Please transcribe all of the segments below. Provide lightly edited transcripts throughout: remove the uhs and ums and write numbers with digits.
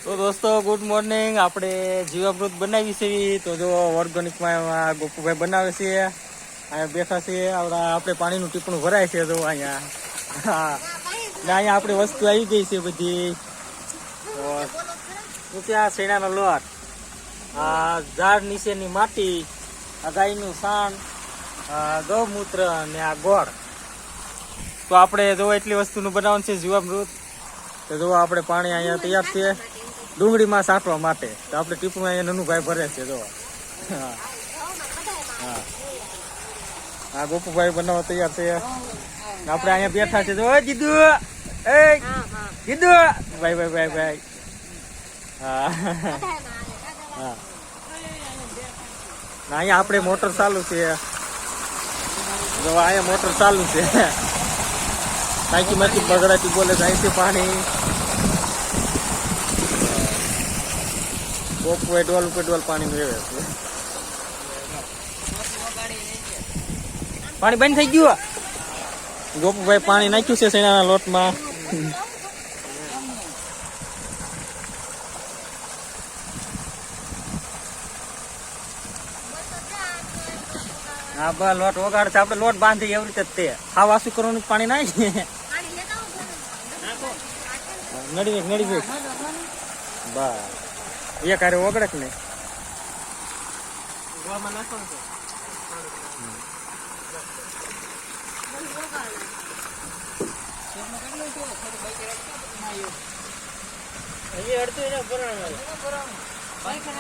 તો દોસ્તો good morning. આપણે જીવામૃત બનાવી છે તો જો ઓર્ગેનિકમાં ગોપુભાઈ બનાવે છે. અહીંયા બેઠા છે. આપણે પાણીનું ટીપણું ભરાય છે તો અહીંયા હા ને અહીંયા આપણી વસ્તુ આવી ગઈ છે બધી. ત્યાં શેણાનો લોટ, આ ઝાડ નીચેની માટી, આ ગાયનું સાણ, ગૌમૂત્ર અને આ ગોળ. તો આપણે જો એટલી વસ્તુનું બનાવવાનું છે જીવામૃત. તો જો આપણે પાણી અહીંયા તૈયાર છે ડુંગળીમાં સાંટવા માટે. તો આપણે ટીપણું અહીંયા નનુભાઈ ભરે છે જો. હા હા હા ગોપુભાઈ બનાવવા તૈયાર છે. આપણે અહીંયા બેઠા છે જો. જીદુ એ જીદુ ભાઈ ભાઈ ભાઈ ભાઈ. હા હા અહીંયા આપણે મોટર ચાલુ છે જો. અહીંયા મોટર ચાલુ છે. ટાંકી માંથી બગડાતી બોલે જાય છે પાણી. ગોપુ એડવાલ પેડવાલ પાણી રેવે છે. પાણી બંધ થઈ ગયું. ગોપુભાઈ પાણી નાખ્યું છે શેણાના લોટમાં. હા બસ લોટ વગાડે છે. આપણે લોટ બાંધી એવી રીતે તે હા વાસુ કરવાનું પાણી નાખી નડી બસ એક હારે ઓગળે કે નહીં.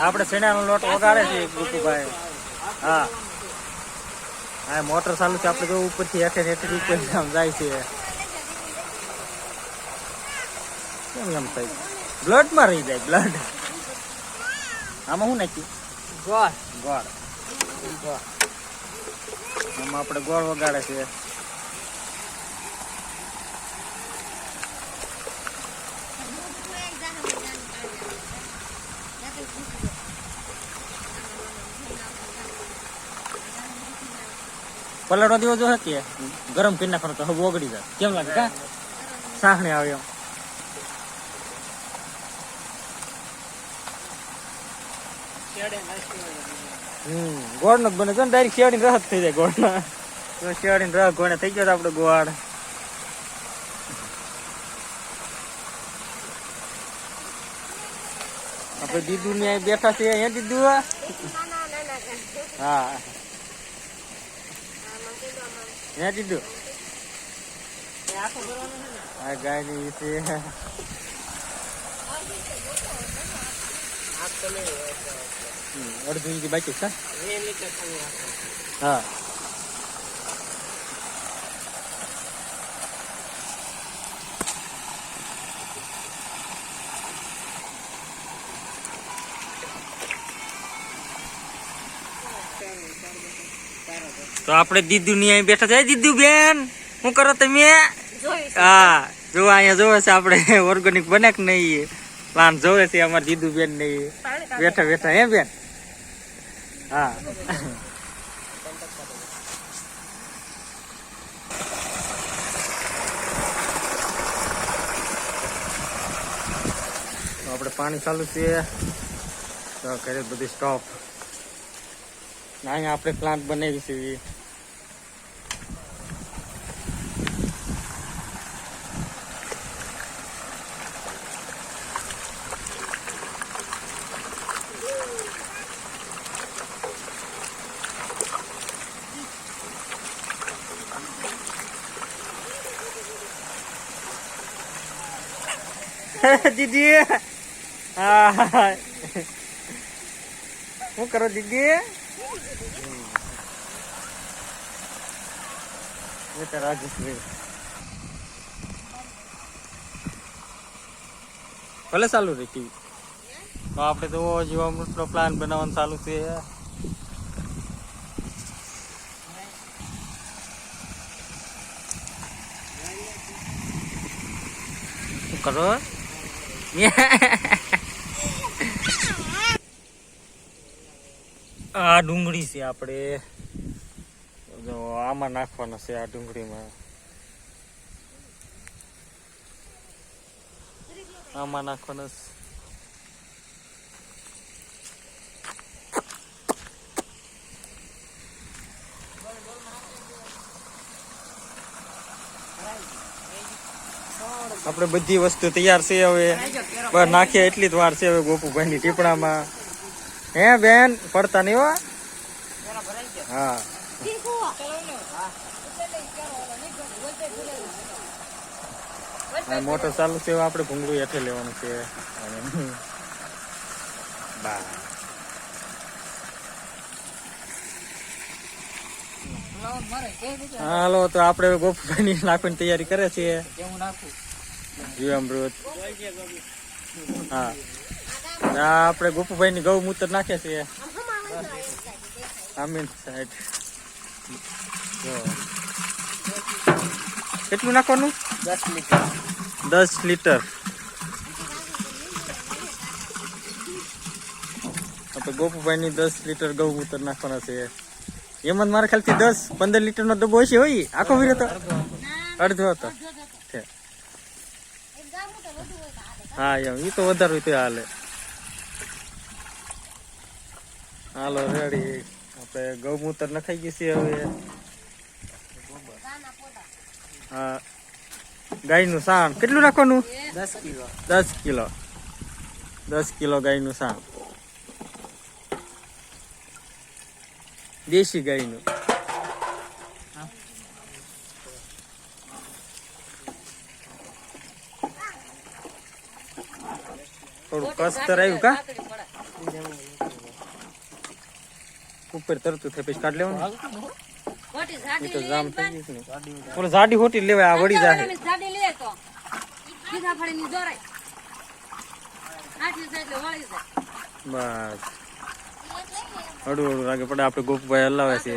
આપણે શેણાનો લોટ વગાડે છે ગુપુભાઈ. હા હા મોટર ચાલુ છે. આપણે જો ઉપરથી હેઠે હેઠે ઉપર જાય છે. કેમ એમ થાય? બ્લડ માં રહી જાય બ્લડ. આમાં શું નાખ્યું? ગોળ. ગોળ આમાં આપણે ગોળ વગાડે છે. પલાડો દેવો જો કે ગરમ કરી નાખવાનો તો હવે ઓગળી જાય. કેમ લાગે કા સાહણે આવે એમ. ગોળ નો બને છે ને ડાયરેક્ટ શિયાળી રસ થઈ જાય ગોળ ના. તો શિયાળી રસ ગોળે થઈ ગયો આપડે ગોળ. આપડે દીદુ ને બેઠા છે. અહીંયા દીદુ હા અહીંયા દીદુ આ ગાય ની છે. અડધી ઇંચ બાકી છે. હા તો આપણે દીદુ ની અહીં બેઠા છે. દીદુ બેન શું કરો તમે? હા જો અહીંયા જોવે છે આપણે ઓર્ગેનિક બને કે નહીં પ્લાન જોવે છે અમારે દીદુ બેન નહીં બેઠા બેઠા. હે બેન? હા આપણે પાણી ચાલુ છે. ઘરે બધી સ્ટોપ અહીંયા આપણે પ્લાન્ટ બનાવી છે. દીદી હા શું કરો દીદી? રાજેશભાઈ ભલે ચાલુ રહી ટીવી. તો આપણે તો જીવામૃત નો પ્લાન બનાવવાનું ચાલુ છે. શું કરો? આ ડુંગળી છે. આપણે જો આમાં નાખવાનો છે. આ ડુંગળીમાં આમાં નાખવાનો આપણે બધી વસ્તુ તૈયાર છે હવે બસ નાખીએ એટલી જ વાર છે હવે ગોપુભાઈ ની ટીપણામાં હે બેન પડતા નહીં હો હા મોટર ચાલુ છે આપણે ભૂંગળું હેઠે લેવાનું છે હાલો તો આપણે ગોપુભાઈ ની નાખવાની તૈયારી કરે છે જીવામૃત હા આપણે ગોપુભાઈ ની ગૌમૂત્ર નાખે છે આમીન સાઈડ કેટલું નાખવાનું 10 લીટર 10 લીટર આપણે ગોપુભાઈ ની 10 લીટર ગૌમૂત્ર નાખવાના છે એમાં મારા ખ્યાલથી 10-15 લીટર નો ડબ્બો હશે હોય આખો વીર હતો અડધો હતો હા એમ એ તો વધારે હોય તો હાલે હાલો રેડી આપણે ગૌમૂત્ર નખાઈ ગઈ છે હવે હા ગાયનું સાણ કેટલું રાખવાનું 10 કિલો 10 કિલો ગાયનું સાણ દેશી ગાયનું થોડું કસ્તર આવ્યું કા ઉપર તરતું થાય પછી કાઢ લેવાનું તો જામ થઈ ગયું ને ઓલો જાડી હોટી લેવાય આ વળી જાય બસ હળું હળું લાગે પડે આપણે ગોપભાઈ હલાવે છે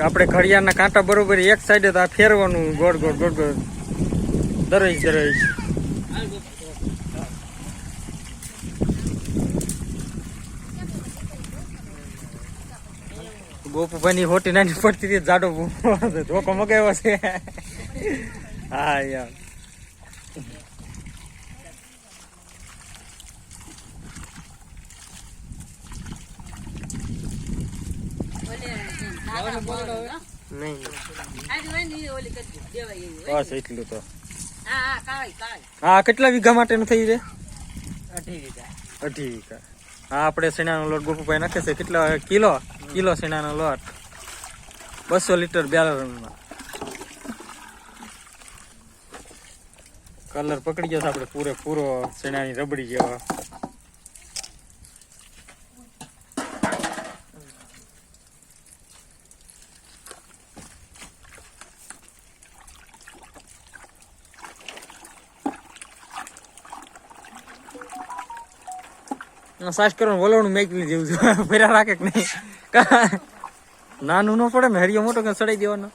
આપણે ઘડિયાળના કાંટા બરોબર એક સાઈડે તો આ ફેરવાનું ગોળ ગોળ ગોળ ગોળ દરજ દરજ ગોપુભાઈ ની હોટી નાની પડતી હતી જાડો ધોકો મગાવ્યો છે હા યાર બસ એટલું તો હા કેટલા વીઘા માટેનું થઈ છે 2.5 વીઘા હા આપણે શેણાનો લોટ ગોપુભાઈ નાખે છે કેટલા કિલો શેણાનો લોટ 200 લીટર બેલરમાં કલર પકડી ગયો છે આપણે પૂરેપૂરો શેણાની રબડી જેવા સાસ કરવાનું વલોણું મેકલી જેવું છે ફેરા રાખે કે નહીં નાનું ન પડે ને હરિયો મોટો સડાઈ દેવાનો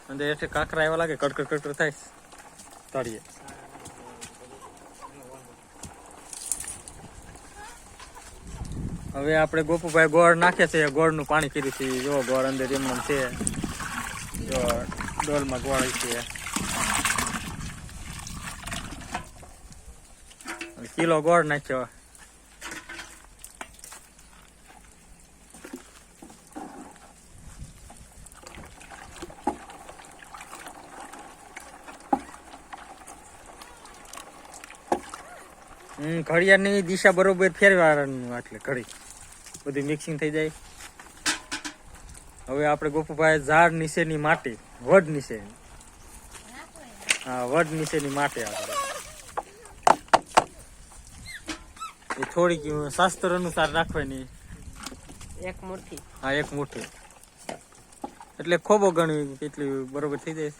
અંદર એટલે કાકરા એવા લાગે કડકડ કડકડ થાય તાળીએ હવે આપણે ગોપુભાઈ ગોળ નાખે છે ગોળ નું પાણી કર્યું છે જો ગોળ અંદર એમ છે જો ડોલમાં ગોળ છે કિલો ગોળ નાખ્યો ઘડિયાળની દિશા બરોબર ફેરવાનું એટલે ઘડી બધું મિક્સિંગ થઈ જાય હવે આપણે ગોપુભાઈ ઝાડ નીચેની માટી વડ નીચેની હા વડ નીચેની માટી આપણે એ થોડીક શાસ્ત્ર અનુસાર રાખવાની એક મુઠ્ઠી હા એક મુઠ્ઠી એટલે ખોબો ગણવી કેટલી બરોબર થઈ જાય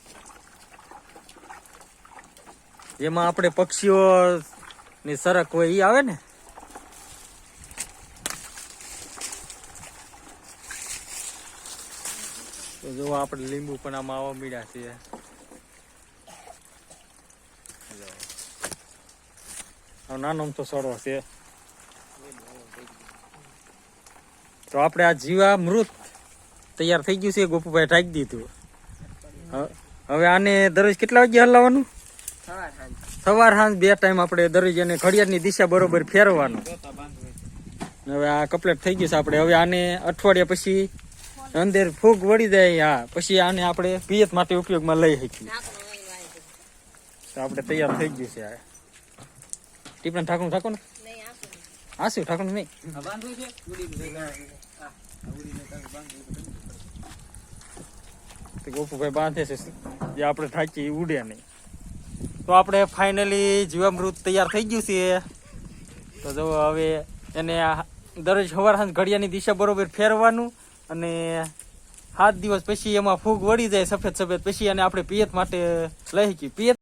જેમાં આપણે પક્ષીઓ ની સરક હોય ઈ આવે ને તો જો આપણે લીંબુ પણ આમાં આવવા મળ્યા છે. નાનો તો સડો છે. તો આપણે આ જીવામૃત તૈયાર થઈ ગયું છે. ગોપુભાઈ ઢાંકી દીધું. હવે આને દરરોજ કેટલા વાગે હલાવવાનું? સવાર સાંજ 2 ટાઈમ આપણે દરરોજ એને ઘડિયાળની દિશા બરોબર ફેરવવાનું. હવે આ કમ્પ્લીટ થઈ ગયું છે. આપણે હવે આને અઠવાડિયા પછી અંદર ફૂગ વળી જાય. હા, પછી આને આપણે પિયત માટે ઉપયોગમાં લઈ શકીએ. તો આપણે તૈયાર થઈ ગયું છે. ટીપણ ઠાકું ઠાકો ને હાસું ઠાકું નહીં. ગોપુભાઈ બાંધે છે જે આપણે ઠાકી ઉડે નહીં. તો આપણે ફાઇનલી જીવામૃત તૈયાર થઈ ગયું છે. તો જો હવે એને દરરોજ સવાર સાંજ ઘડિયાળની દિશા બરોબર ફેરવાનું અને 7 દિવસ પછી એમાં ફૂગ વળી જાય સફેદ સફેદ, પછી એને આપણે પિયત માટે લઈ શકીએ. પિયત